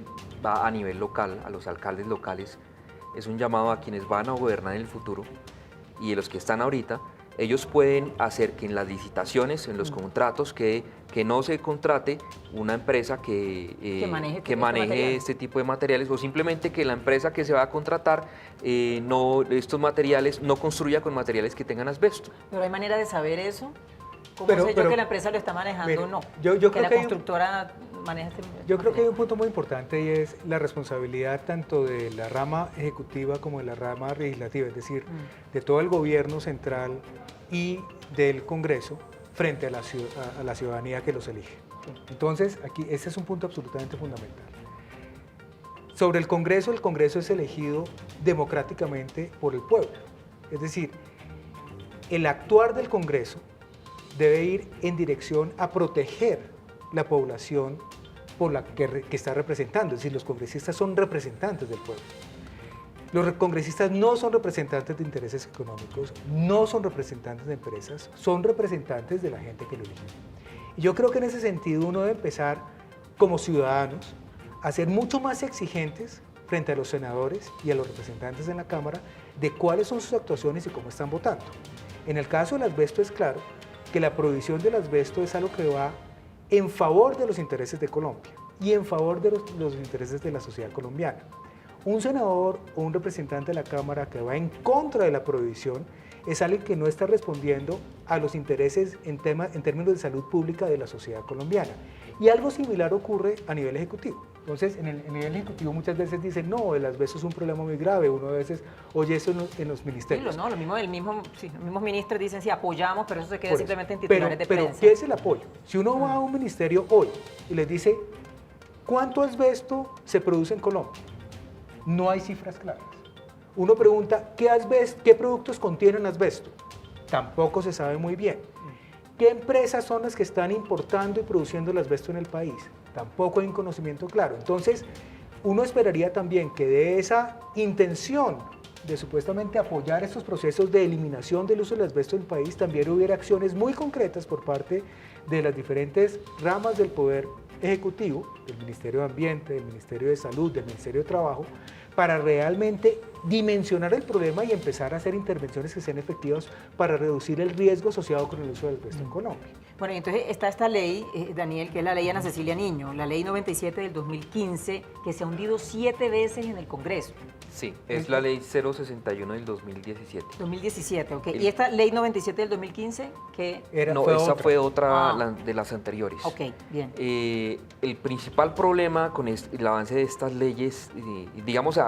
va a nivel local, a los alcaldes locales, es un llamado a quienes van a gobernar en el futuro y de los que están ahorita. Ellos pueden hacer que en las licitaciones, en los contratos, que no se contrate una empresa que maneje este tipo de materiales, o simplemente que la empresa que se va a contratar estos materiales no construya con materiales que tengan asbesto. ¿Pero hay manera de saber eso? ¿Cómo sé yo que la empresa lo está manejando o no? Yo que creo la constructora maneja este Yo creo que hay un punto muy importante, y es la responsabilidad tanto de la rama ejecutiva como de la rama legislativa, es decir, de todo el gobierno central y del Congreso frente a la ciudadanía que los elige. Entonces, aquí ese es un punto absolutamente fundamental. Sobre el Congreso es elegido democráticamente por el pueblo. Es decir, el actuar del Congreso debe ir en dirección a proteger la población por la que está representando. Es decir, los congresistas son representantes del pueblo. Los congresistas no son representantes de intereses económicos, no son representantes de empresas, son representantes de la gente que lo elige. Y yo creo que en ese sentido uno debe empezar, como ciudadanos, a ser mucho más exigentes frente a los senadores y a los representantes en la Cámara de cuáles son sus actuaciones y cómo están votando. En el caso del asbesto es claro que la prohibición del asbesto es algo que va en favor de los intereses de Colombia y en favor de los intereses de la sociedad colombiana. Un senador o un representante de la Cámara que va en contra de la prohibición es alguien que no está respondiendo a los intereses en términos de salud pública de la sociedad colombiana. Y algo similar ocurre a nivel ejecutivo. Entonces, en el nivel ejecutivo muchas veces dicen, no, el asbesto es un problema muy grave, uno a veces oye eso en los ministerios. Sí, no, los mismos ministros dicen, sí, apoyamos, pero eso se queda simplemente en titulares de prensa. Pero, ¿qué es el apoyo? Si uno va a un ministerio hoy y les dice, ¿cuánto asbesto se produce en Colombia? No hay cifras claras. Uno pregunta, ¿qué productos contienen asbesto? Tampoco se sabe muy bien. ¿Qué empresas son las que están importando y produciendo el asbesto en el país? Tampoco hay un conocimiento claro. Entonces, uno esperaría también que de esa intención de supuestamente apoyar estos procesos de eliminación del uso del asbesto en el país, también hubiera acciones muy concretas por parte de las diferentes ramas del Poder Ejecutivo, del Ministerio de Ambiente, del Ministerio de Salud, del Ministerio de Trabajo, para realmente dimensionar el problema y empezar a hacer intervenciones que sean efectivas para reducir el riesgo asociado con el uso del asbesto en Colombia. Bueno, y entonces está esta ley, Daniel, que es la ley Ana Cecilia Niño, la ley 97 del 2015, que se ha hundido 7 veces en el Congreso. Sí, es la ley 061 del 2017. 2017, ok. ¿Y esta ley 97 del 2015? ¿Qué? Esa fue otra de las anteriores. Ok, bien. El principal problema con el avance de estas leyes, digamos,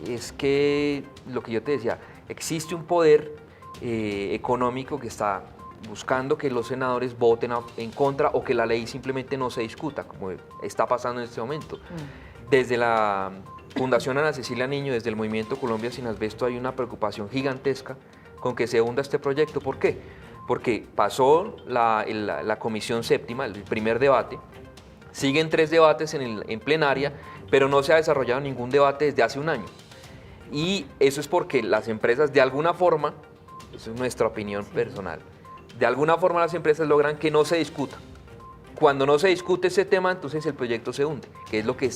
es que lo que yo te decía, existe un poder económico que está buscando que los senadores voten en contra o que la ley simplemente no se discuta, como está pasando en este momento. Desde la Fundación Ana Cecilia Niño, desde el Movimiento Colombia Sin Asbesto, hay una preocupación gigantesca con que se hunda este proyecto. ¿Por qué? Porque pasó la Comisión Séptima, el primer debate, siguen 3 debates en plenaria, pero no se ha desarrollado ningún debate desde hace un año. Y eso es porque las empresas, de alguna forma, eso es nuestra opinión personal, de alguna forma las empresas logran que no se discuta. Cuando no se discute ese tema, entonces el proyecto se hunde, que es lo que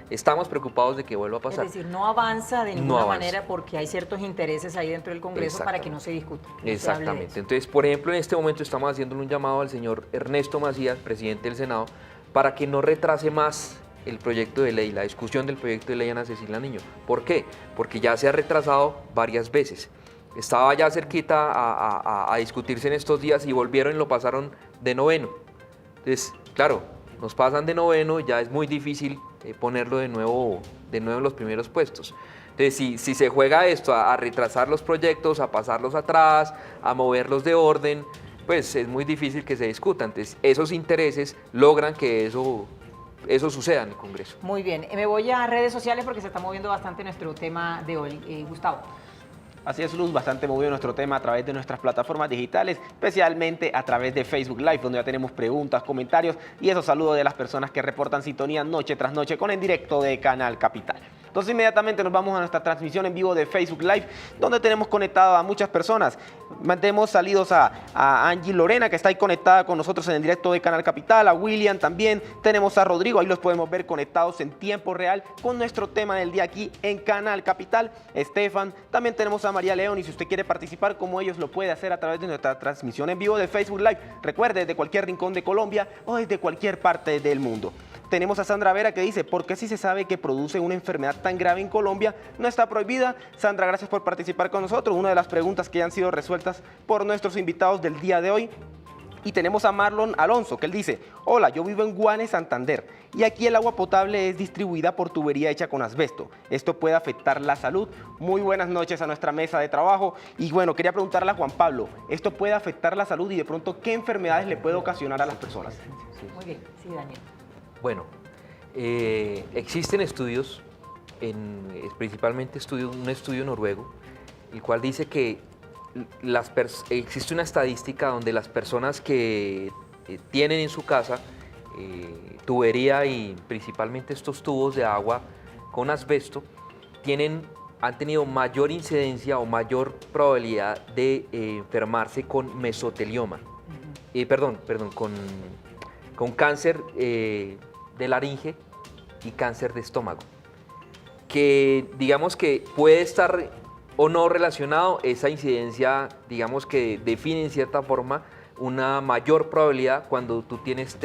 estamos preocupados de que vuelva a pasar. Es decir, no avanza de ninguna manera porque hay ciertos intereses ahí dentro del Congreso para que no se discuta. Exactamente. Entonces, por ejemplo, en este momento estamos haciéndole un llamado al señor Ernesto Macías, presidente del Senado, para que no retrase más el proyecto de ley, la discusión del proyecto de ley Ana Cecilia Niño. ¿Por qué? Porque ya se ha retrasado varias veces. Estaba ya cerquita a discutirse en estos días y volvieron y lo pasaron de noveno. Entonces, claro, nos pasan de noveno y ya es muy difícil ponerlo de nuevo en los primeros puestos. Entonces, si se juega esto a retrasar los proyectos, a pasarlos atrás, a moverlos de orden, pues es muy difícil que se discutan. Entonces, esos intereses logran que eso suceda en el Congreso. Muy bien, me voy a redes sociales porque se está moviendo bastante nuestro tema de hoy. Gustavo. Así es, Luz, bastante movido nuestro tema a través de nuestras plataformas digitales, especialmente a través de Facebook Live, donde ya tenemos preguntas, comentarios y esos saludos de las personas que reportan sintonía noche tras noche con En Directo de Canal Capital. Entonces inmediatamente nos vamos a nuestra transmisión en vivo de Facebook Live, donde tenemos conectado a muchas personas. Mandemos saludos a Angie Lorena, que está ahí conectada con nosotros en el directo de Canal Capital, a William también, tenemos a Rodrigo, ahí los podemos ver conectados en tiempo real con nuestro tema del día aquí en Canal Capital. Estefan, también tenemos a María León, y si usted quiere participar como ellos, lo puede hacer a través de nuestra transmisión en vivo de Facebook Live. Recuerde, desde cualquier rincón de Colombia o desde cualquier parte del mundo. Tenemos a Sandra Vera que dice, ¿por qué si se sabe que produce una enfermedad tan grave en Colombia no está prohibida? Sandra, gracias por participar con nosotros. Una de las preguntas que ya han sido resueltas por nuestros invitados del día de hoy. Y tenemos a Marlon Alonso, que él dice, hola, yo vivo en Guane, Santander, y aquí el agua potable es distribuida por tubería hecha con asbesto. Esto puede afectar la salud. Muy buenas noches a nuestra mesa de trabajo. Y bueno, quería preguntarle a Juan Pablo, ¿esto puede afectar la salud y de pronto qué enfermedades le puede ocasionar a las personas? Muy bien, sí, Daniel. Bueno, existen estudios, principalmente un estudio noruego, el cual dice que existe una estadística donde las personas que tienen en su casa tubería y principalmente estos tubos de agua con asbesto han tenido mayor incidencia o mayor probabilidad de enfermarse con mesotelioma, con cáncer de laringe y cáncer de estómago, que digamos que puede estar o no relacionado. Esa incidencia, digamos que define en cierta forma una mayor probabilidad cuando tú tienes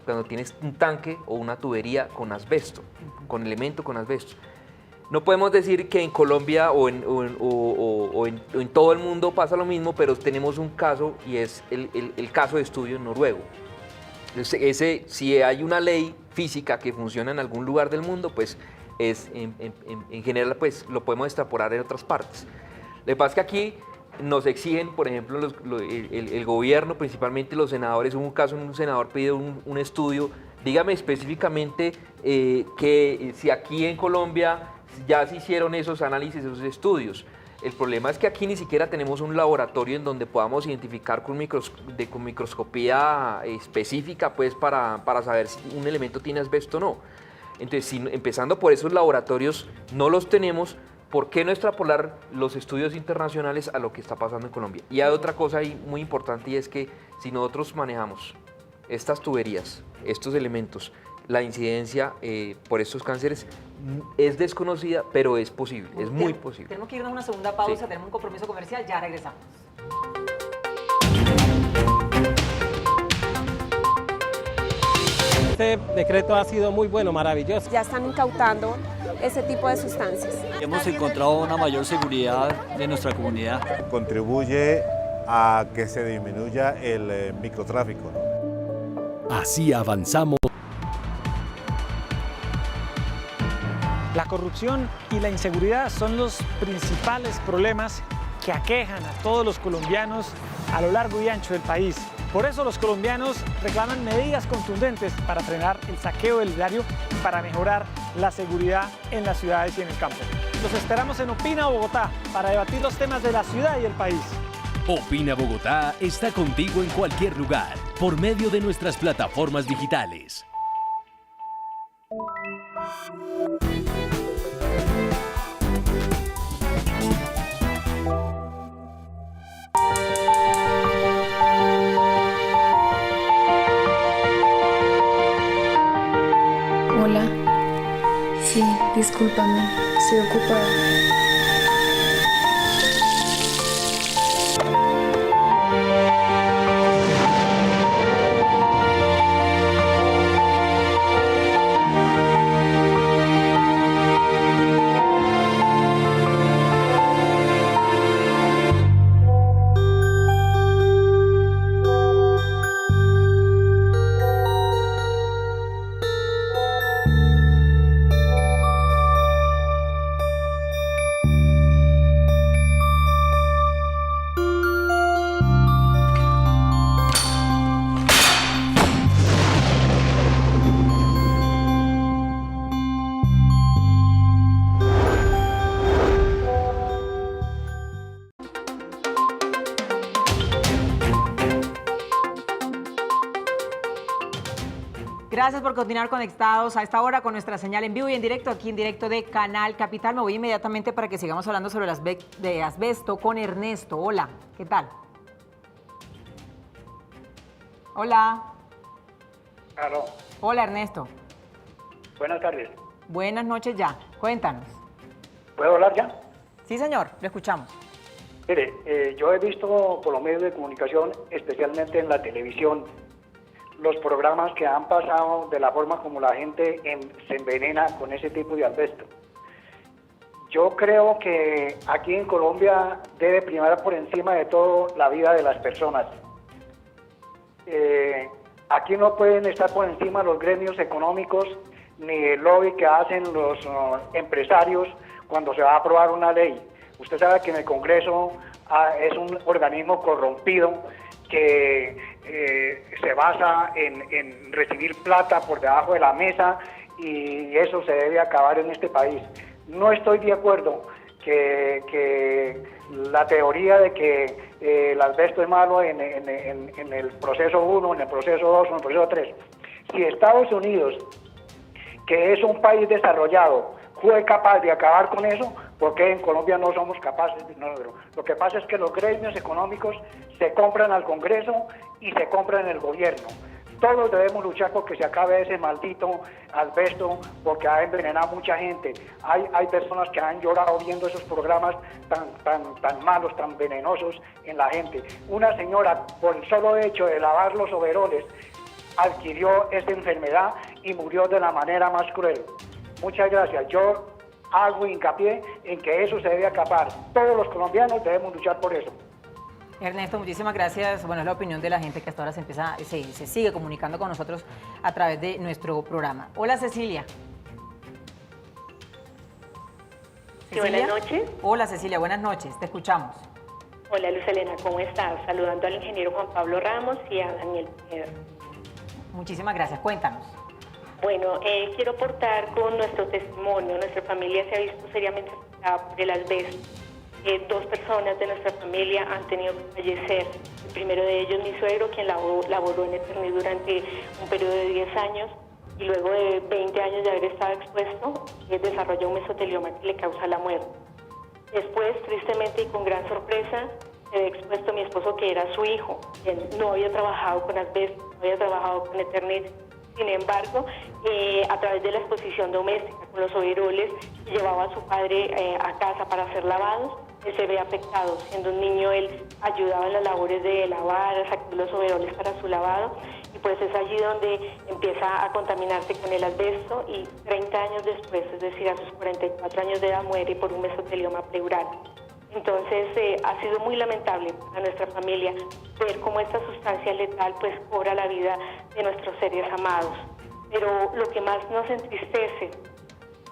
cuando tienes un tanque o una tubería con asbesto, con elemento con asbesto. No podemos decir que en Colombia o en todo el mundo pasa lo mismo, pero tenemos un caso y es el caso de estudio en noruego. Si hay una ley física que funciona en algún lugar del mundo, pues en general pues lo podemos extrapolar en otras partes. Lo que pasa es que aquí nos exigen, por ejemplo, el gobierno, principalmente los senadores. Hubo un caso, un senador pidió un estudio. Dígame específicamente que si aquí en Colombia ya se hicieron esos análisis, esos estudios. El problema es que aquí ni siquiera tenemos un laboratorio en donde podamos identificar con microscopía específica, pues, para saber si un elemento tiene asbesto o no. Entonces, empezando por esos laboratorios, no los tenemos. ¿Por qué no extrapolar los estudios internacionales a lo que está pasando en Colombia? Y hay otra cosa ahí muy importante, y es que si nosotros manejamos estas tuberías, estos elementos, la incidencia por estos cánceres es desconocida, pero es posible, es muy posible. Tenemos que irnos a una segunda pausa, Sí. tenemos un compromiso comercial, ya regresamos. Este decreto ha sido muy bueno, maravilloso. Ya están incautando ese tipo de sustancias. Hemos encontrado una mayor seguridad de nuestra comunidad. Contribuye a que se disminuya el microtráfico. Así avanzamos. La corrupción y la inseguridad son los principales problemas que aquejan a todos los colombianos a lo largo y ancho del país. Por eso los colombianos reclaman medidas contundentes para frenar el saqueo del erario y para mejorar la seguridad en las ciudades y en el campo. Los esperamos en Opina Bogotá para debatir los temas de la ciudad y el país. Opina Bogotá está contigo en cualquier lugar, por medio de nuestras plataformas digitales. Hola. Sí, discúlpame, estoy ocupada. Gracias por continuar conectados a esta hora con nuestra señal en vivo y en directo, aquí en directo de Canal Capital. Me voy inmediatamente para que sigamos hablando sobre el de asbesto con Ernesto. Hola, ¿qué tal? Hola. Aló. Hola, Ernesto. Buenas tardes. Buenas noches ya. Cuéntanos. ¿Puedo hablar ya? Sí, señor, lo escuchamos. Mire, yo he visto por los medios de comunicación, especialmente en la televisión, los programas que han pasado de la forma como la gente se envenena con ese tipo de asbesto. Yo creo que aquí en Colombia debe primar por encima de todo la vida de las personas. Aquí no pueden estar por encima los gremios económicos ni el lobby que hacen los empresarios cuando se va a aprobar una ley. Usted sabe que en el Congreso es un organismo corrompido que se basa en recibir plata por debajo de la mesa, y eso se debe acabar en este país. No estoy de acuerdo que la teoría de que el asbesto es malo en el proceso 1, en el proceso 2 o en el proceso 3. Si Estados Unidos, que es un país desarrollado, fue capaz de acabar con eso, ¿por qué en Colombia no somos capaces de hacerlo? Lo que pasa es que los gremios económicos se compran al Congreso y se compran en el gobierno. Todos debemos luchar porque se acabe ese maldito asbesto, porque ha envenenado a mucha gente. Hay personas que han llorado viendo esos programas tan malos, tan venenosos en la gente. Una señora, por el solo hecho de lavar los overoles, adquirió esta enfermedad y murió de la manera más cruel. Muchas gracias. Yo hago hincapié en que eso se debe acabar. Todos los colombianos debemos luchar por eso. Ernesto, muchísimas gracias. Bueno, es la opinión de la gente que hasta ahora se sigue comunicando con nosotros a través de nuestro programa. Hola, Cecilia. Sí, buenas noches. Hola, Cecilia, buenas noches. Te escuchamos. Hola, Luz Elena, ¿cómo estás? Saludando al ingeniero Juan Pablo Ramos y a Daniel Pineda. Muchísimas gracias. Cuéntanos. Bueno, quiero aportar con nuestro testimonio. Nuestra familia se ha visto seriamente afectada por el asbesto. 2 personas de nuestra familia han tenido que fallecer. El primero de ellos, mi suegro, quien laboró en Eternit durante un periodo de 10 años y luego de 20 años de haber estado expuesto, desarrolló un mesotelioma que le causa la muerte. Después, tristemente y con gran sorpresa, se ve expuesto mi esposo, que era su hijo, quien no había trabajado con asbesto, no había trabajado con Eternit. Sin embargo, a través de la exposición doméstica con los overoles, llevaba a su padre a casa para hacer lavados. Él se ve afectado. Siendo un niño, él ayudaba en las labores de lavar, a sacar los overoles para su lavado, y pues es allí donde empieza a contaminarse con el asbesto, y 30 años después, es decir, a sus 44 años de edad, muere por un mesotelioma pleural. Entonces, ha sido muy lamentable para nuestra familia ver cómo esta sustancia letal pues cobra la vida de nuestros seres amados. Pero lo que más nos entristece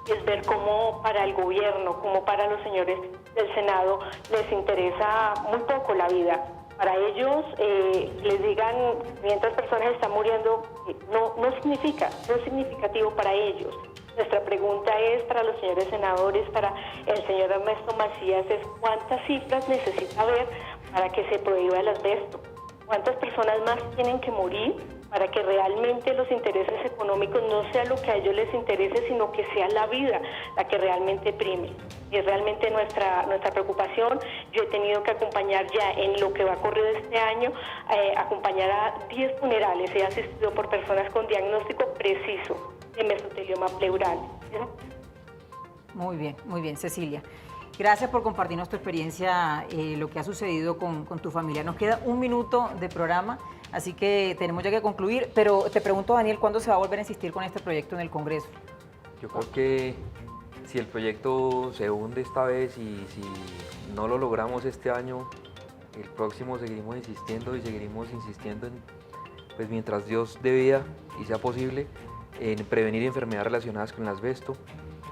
es ver cómo para el gobierno, como para los señores del Senado, les interesa muy poco la vida. Para ellos, les digan 500 personas están muriendo, no es significativo para ellos. Nuestra pregunta es para los señores senadores, para el señor Ernesto Macías, es ¿cuántas cifras necesita haber para que se prohíba el asbesto? ¿Cuántas personas más tienen que morir para que realmente los intereses económicos no sea lo que a ellos les interese, sino que sea la vida la que realmente prime? Y es realmente nuestra preocupación. Yo he tenido que acompañar ya en lo que va a correr este año, acompañar a 10 funerales. He asistido por personas con diagnóstico preciso de mesotelioma pleural. Muy bien, Cecilia. Gracias por compartirnos tu experiencia, lo que ha sucedido con tu familia. Nos queda 1 minuto de programa, así que tenemos ya que concluir, pero te pregunto, Daniel, ¿cuándo se va a volver a insistir con este proyecto en el Congreso? Yo creo que si el proyecto se hunde esta vez y si no lo logramos este año, el próximo seguiremos insistiendo y seguiremos insistiendo pues mientras Dios dé vida y sea posible, en prevenir enfermedades relacionadas con el asbesto,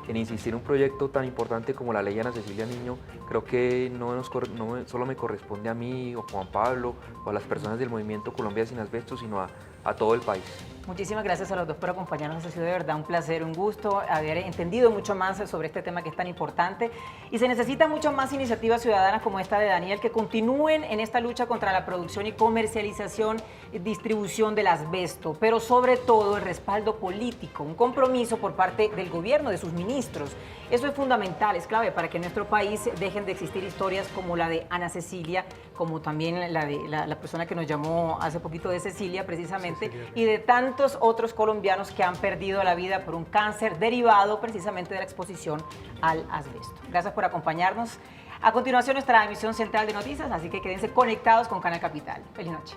en insistir en un proyecto tan importante como la ley Ana Cecilia Niño. Creo que no solo me corresponde a mí o Juan Pablo o a las personas del movimiento Colombia Sin Asbesto, sino a a todo el país. Muchísimas gracias a los dos por acompañarnos. Ha sido de verdad un placer, un gusto haber entendido mucho más sobre este tema que es tan importante. Y se necesitan mucho más iniciativas ciudadanas como esta de Daniel que continúen en esta lucha contra la producción y comercialización y distribución del asbesto, pero sobre todo el respaldo político, un compromiso por parte del gobierno, de sus ministros. Eso es fundamental, es clave para que en nuestro país dejen de existir historias como la de Ana Cecilia, como también la de la persona que nos llamó hace poquito de Cecilia precisamente, y de tantos otros colombianos que han perdido la vida por un cáncer derivado precisamente de la exposición al asbesto. Gracias por acompañarnos. A continuación nuestra emisión central de noticias, así que quédense conectados con Canal Capital. Feliz noche.